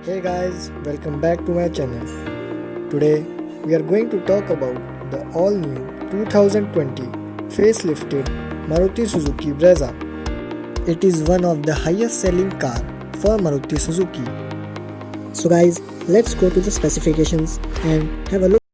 Hey guys, welcome back to my channel. Today we are going to talk about the all-new 2020 facelifted Maruti Suzuki Brezza. It is one of the highest selling car for Maruti Suzuki. So guys, let's go to the specifications and have a look.